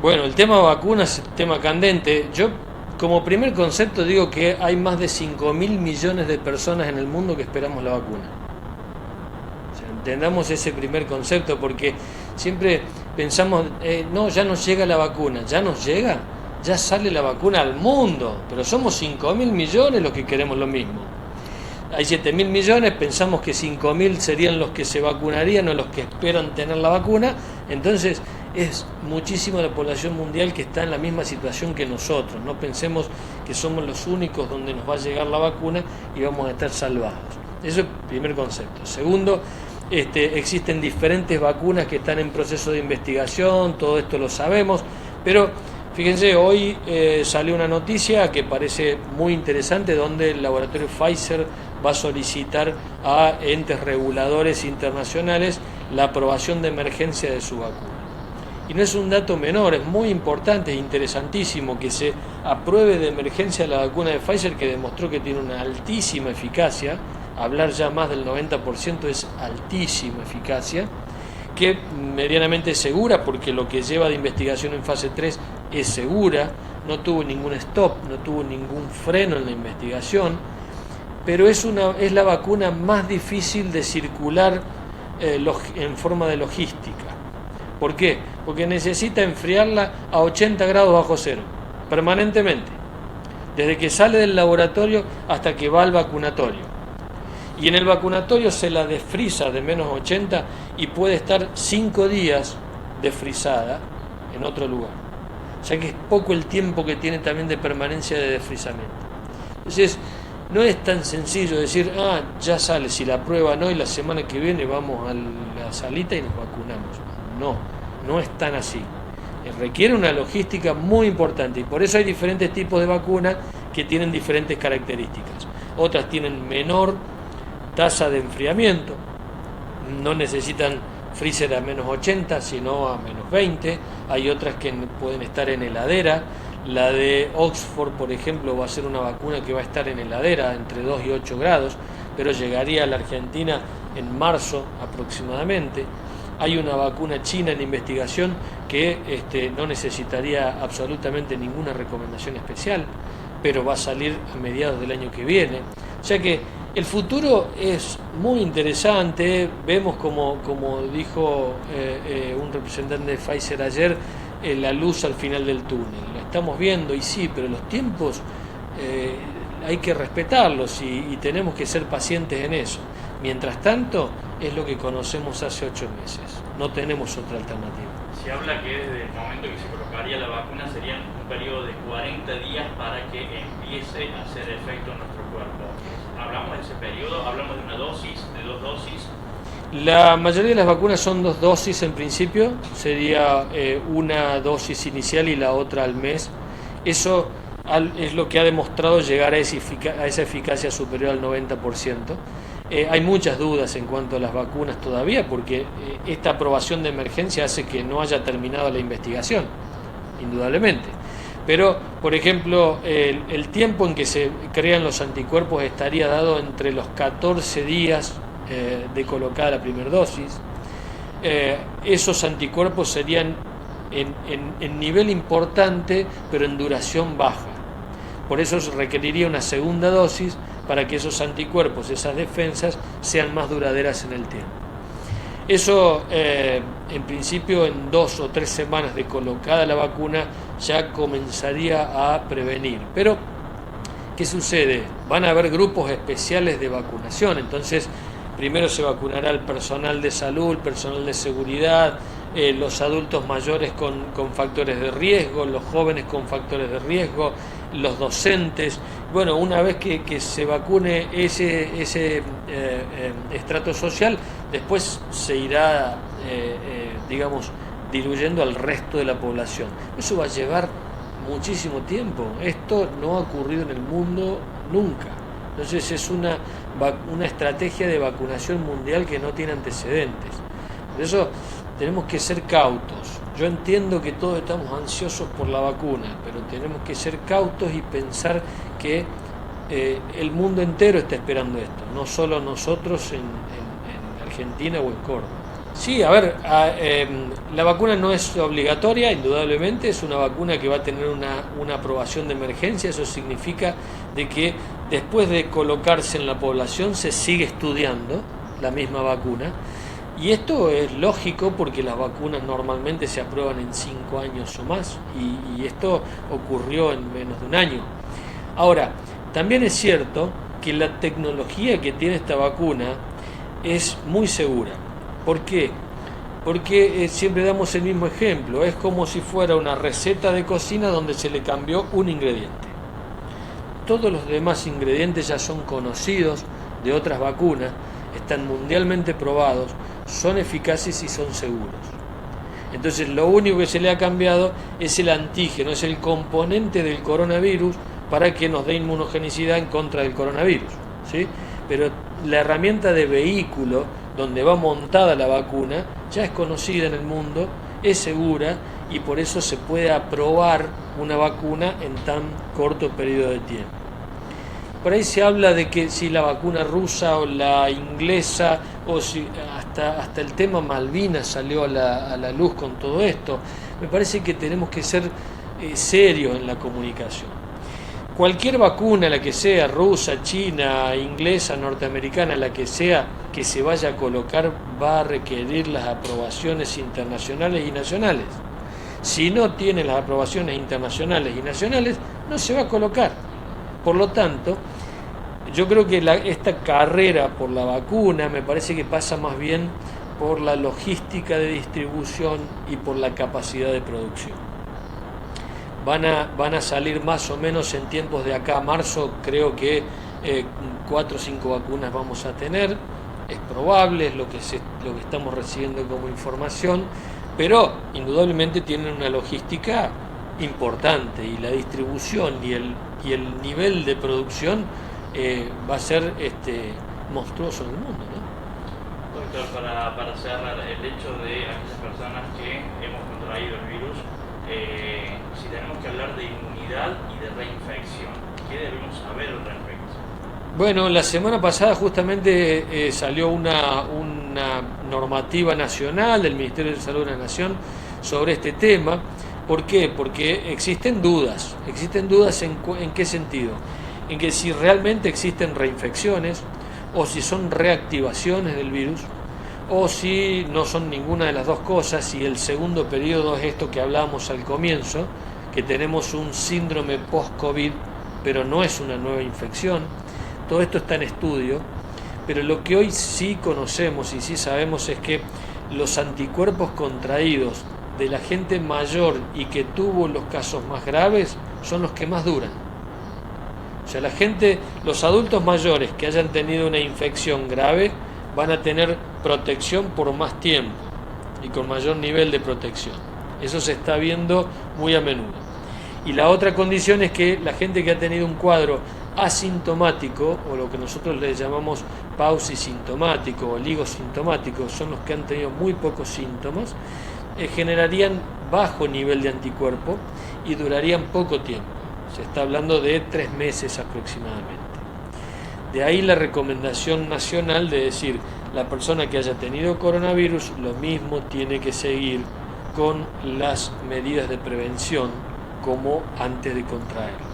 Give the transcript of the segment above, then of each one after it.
Bueno, el tema vacunas es un tema candente. Yo, como primer concepto, digo que hay más de 5.000 millones de personas en el mundo que esperamos la vacuna. O sea, entendamos ese primer concepto, porque siempre pensamos, no, ya nos llega la vacuna. ¿Ya nos llega? Ya sale la vacuna al mundo, pero somos 5.000 millones los que queremos lo mismo. Hay 7.000 millones, pensamos que 5.000 serían los que se vacunarían o los que esperan tener la vacuna, entonces es muchísima la población mundial que está en la misma situación que nosotros. No pensemos que somos los únicos donde nos va a llegar la vacuna y vamos a estar salvados. Eso es el primer concepto. Segundo, existen diferentes vacunas que están en proceso de investigación, todo esto lo sabemos, pero fíjense, hoy salió una noticia que parece muy interesante donde el laboratorio Pfizer va a solicitar a entes reguladores internacionales la aprobación de emergencia de su vacuna. Y no es un dato menor, es muy importante, es interesantísimo que se apruebe de emergencia la vacuna de Pfizer, que demostró que tiene una altísima eficacia. Hablar ya más del 90% es altísima eficacia, que medianamente segura, porque lo que lleva de investigación en fase 3 es segura, no tuvo ningún stop, no tuvo ningún freno en la investigación, pero es la vacuna más difícil de circular en forma de logística. ¿Por qué? Porque necesita enfriarla a 80 grados bajo cero, permanentemente, desde que sale del laboratorio hasta que va al vacunatorio. Y en el vacunatorio se la desfriza de menos 80 y puede estar 5 días desfrizada en otro lugar. O sea que es poco el tiempo que tiene también de permanencia de desfrizamiento. Entonces, no es tan sencillo decir, ya sale, si la prueba no, y la semana que viene vamos a la salita y nos vacunamos. No, no es tan así. Requiere una logística muy importante y por eso hay diferentes tipos de vacunas que tienen diferentes características. Otras tienen menor tasa de enfriamiento, no necesitan freezer a menos 80, sino a menos 20. Hay otras que pueden estar en heladera. La de Oxford, por ejemplo, va a ser una vacuna que va a estar en heladera entre 2 y 8 grados, pero llegaría a la Argentina en marzo aproximadamente. Hay una vacuna china en investigación que no necesitaría absolutamente ninguna recomendación especial, pero va a salir a mediados del año que viene. O sea que el futuro es muy interesante. Vemos como dijo un representante de Pfizer ayer, la luz al final del túnel. La estamos viendo y sí, pero los tiempos hay que respetarlos y tenemos que ser pacientes en eso. Mientras tanto, es lo que conocemos hace 8 meses. No tenemos otra alternativa. Se habla que desde el momento que se colocaría la vacuna sería un periodo de 40 días para que empiece a hacer efecto en nuestro cuerpo. ¿Hablamos de ese periodo? ¿Hablamos de una dosis, de 2 dosis? La mayoría de las vacunas son 2 dosis en principio, sería una dosis inicial y la otra al mes. Eso es lo que ha demostrado llegar a esa eficacia superior al 90%. Hay muchas dudas en cuanto a las vacunas todavía, porque esta aprobación de emergencia hace que no haya terminado la investigación, indudablemente. Pero, por ejemplo, el tiempo en que se crean los anticuerpos estaría dado entre los 14 días de colocada la primera dosis. Esos anticuerpos serían en nivel importante, pero en duración baja. Por eso se requeriría una segunda dosis para que esos anticuerpos, esas defensas, sean más duraderas en el tiempo. Eso, en principio, en 2 o 3 semanas de colocada la vacuna, ya comenzaría a prevenir. Pero, ¿qué sucede? Van a haber grupos especiales de vacunación, entonces primero se vacunará el personal de salud, el personal de seguridad, los adultos mayores con factores de riesgo, los jóvenes con factores de riesgo, los docentes. Bueno, una vez que se vacune ese estrato social, después se irá, diluyendo al resto de la población. Eso va a llevar muchísimo tiempo. Esto no ha ocurrido en el mundo nunca. Entonces es una estrategia de vacunación mundial que no tiene antecedentes. Por eso tenemos que ser cautos. Yo entiendo que todos estamos ansiosos por la vacuna, pero tenemos que ser cautos y pensar que el mundo entero está esperando esto, no solo nosotros en Argentina o en Córdoba. Sí, a ver, la vacuna no es obligatoria, indudablemente, es una vacuna que va a tener una aprobación de emergencia, eso significa de que después de colocarse en la población se sigue estudiando la misma vacuna, y esto es lógico porque las vacunas normalmente se aprueban en 5 años o más, y esto ocurrió en menos de un año. Ahora, también es cierto que la tecnología que tiene esta vacuna es muy segura. ¿Por qué? Porque siempre damos el mismo ejemplo, es como si fuera una receta de cocina donde se le cambió un ingrediente. Todos los demás ingredientes ya son conocidos de otras vacunas, están mundialmente probados, son eficaces y son seguros. Entonces lo único que se le ha cambiado es el antígeno, es el componente del coronavirus para que nos dé inmunogenicidad en contra del coronavirus, ¿sí? Pero la herramienta de vehículo donde va montada la vacuna ya es conocida en el mundo, es segura y por eso se puede aprobar una vacuna en tan corto periodo de tiempo. Por ahí se habla de que si la vacuna rusa o la inglesa o si hasta el tema Malvinas salió a la luz con todo esto. Me parece que tenemos que ser serios en la comunicación. Cualquier vacuna, la que sea, rusa, china, inglesa, norteamericana, la que sea, que se vaya a colocar, va a requerir las aprobaciones internacionales y nacionales. Si no tiene las aprobaciones internacionales y nacionales, no se va a colocar. Por lo tanto, yo creo que esta carrera por la vacuna me parece que pasa más bien por la logística de distribución y por la capacidad de producción. Van a salir más o menos en tiempos de acá a marzo, creo que 4 o 5 vacunas vamos a tener, es probable, es lo que estamos recibiendo como información, pero indudablemente tienen una logística importante y la distribución y el nivel de producción va a ser monstruoso en el mundo, ¿no? Doctor, para cerrar, el hecho de aquellas personas que hemos contraído el virus, si tenemos que hablar de inmunidad y de reinfección, ¿qué debemos saber al respecto? Bueno, la semana pasada justamente salió una normativa nacional del Ministerio de Salud de la Nación sobre este tema. ¿Por qué? Porque existen dudas. ¿Existen dudas en qué sentido? En que si realmente existen reinfecciones o si son reactivaciones del virus, o si no son ninguna de las dos cosas, y el segundo periodo es esto que hablábamos al comienzo, que tenemos un síndrome post-COVID, pero no es una nueva infección. Todo esto está en estudio, pero lo que hoy sí conocemos y sí sabemos es que los anticuerpos contraídos de la gente mayor y que tuvo los casos más graves son los que más duran. O sea, los adultos mayores que hayan tenido una infección grave van a tener protección por más tiempo y con mayor nivel de protección. Eso se está viendo muy a menudo. Y la otra condición es que la gente que ha tenido un cuadro asintomático, o lo que nosotros le llamamos paucisintomático o oligosintomático, son los que han tenido muy pocos síntomas, generarían bajo nivel de anticuerpo y durarían poco tiempo. Se está hablando de 3 meses aproximadamente. De ahí la recomendación nacional de decir, la persona que haya tenido coronavirus, lo mismo tiene que seguir con las medidas de prevención como antes de contraerlo.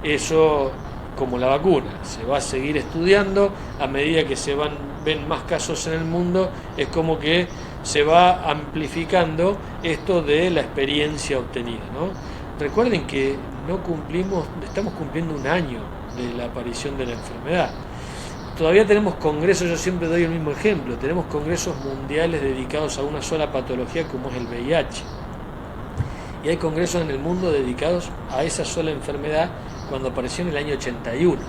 Eso, como la vacuna, se va a seguir estudiando a medida que ven más casos en el mundo, es como que se va amplificando esto de la experiencia obtenida, ¿no? Recuerden que estamos cumpliendo un año de la aparición de la enfermedad. Todavía tenemos congresos, yo siempre doy el mismo ejemplo, tenemos congresos mundiales dedicados a una sola patología como es el VIH. Y hay congresos en el mundo dedicados a esa sola enfermedad cuando apareció en el año 81.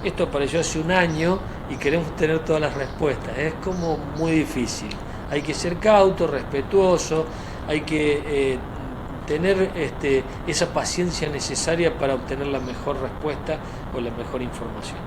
Esto apareció hace un año y queremos tener todas las respuestas. Es como muy difícil. Hay que ser cauto, respetuoso, hay que tener esa paciencia necesaria para obtener la mejor respuesta o la mejor información.